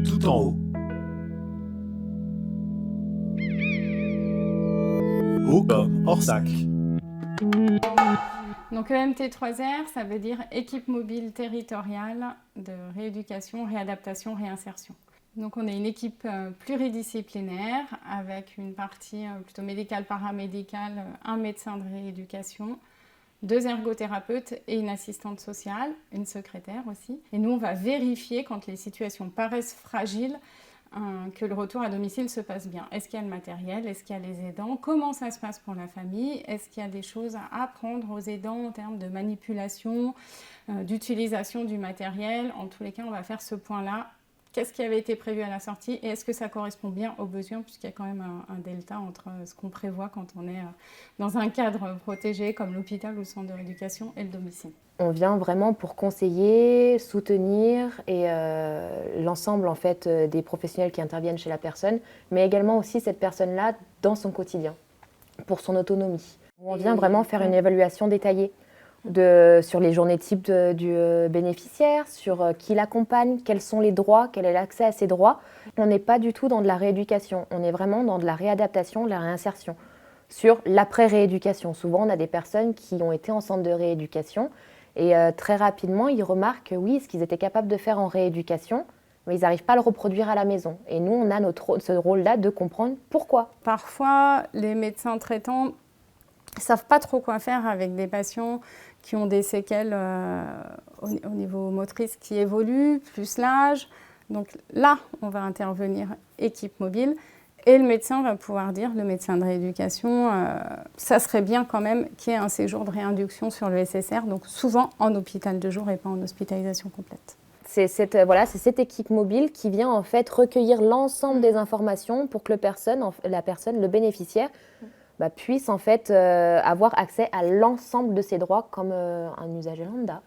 tout en haut. Haut comme Orsac. Donc EMT3R, ça veut dire équipe mobile territoriale de rééducation, réadaptation, réinsertion. Donc on est une équipe pluridisciplinaire avec une partie plutôt médicale, paramédicale, un médecin de rééducation, 2 ergothérapeutes et une assistante sociale, une secrétaire aussi. Et nous, on va vérifier quand les situations paraissent fragiles que le retour à domicile se passe bien. Est-ce qu'il y a le matériel? Est-ce qu'il y a les aidants? Comment ça se passe pour la famille? Est-ce qu'il y a des choses à apprendre aux aidants en termes de manipulation, d'utilisation du matériel? En tous les cas, on va faire ce point-là. Qu'est-ce qui avait été prévu à la sortie et est-ce que ça correspond bien aux besoins, puisqu'il y a quand même un delta entre ce qu'on prévoit quand on est dans un cadre protégé comme l'hôpital ou le centre de rééducation et le domicile. On vient vraiment pour conseiller, soutenir et l'ensemble en fait des professionnels qui interviennent chez la personne, mais également aussi cette personne-là dans son quotidien, pour son autonomie. On vient vraiment faire une évaluation détaillée sur les journées type du bénéficiaire, sur qui l'accompagne, quels sont les droits, quel est l'accès à ces droits. On n'est pas du tout dans de la rééducation, on est vraiment dans de la réadaptation, de la réinsertion. Sur l'après-rééducation, souvent on a des personnes qui ont été en centre de rééducation et très rapidement ils remarquent oui, ce qu'ils étaient capables de faire en rééducation, mais ils n'arrivent pas à le reproduire à la maison. Et nous, on a ce rôle-là de comprendre pourquoi. Parfois, les médecins traitants ne savent pas trop quoi faire avec des patients qui ont des séquelles au niveau motrice qui évoluent, plus l'âge. Donc là, on va intervenir équipe mobile et le médecin va pouvoir dire, le médecin de rééducation, ça serait bien quand même qu'il y ait un séjour de réinduction sur le SSR, donc souvent en hôpital de jour et pas en hospitalisation complète. C'est cette équipe mobile qui vient en fait recueillir l'ensemble des informations pour que la personne, le bénéficiaire, puisse en fait avoir accès à l'ensemble de ses droits comme un usager lambda.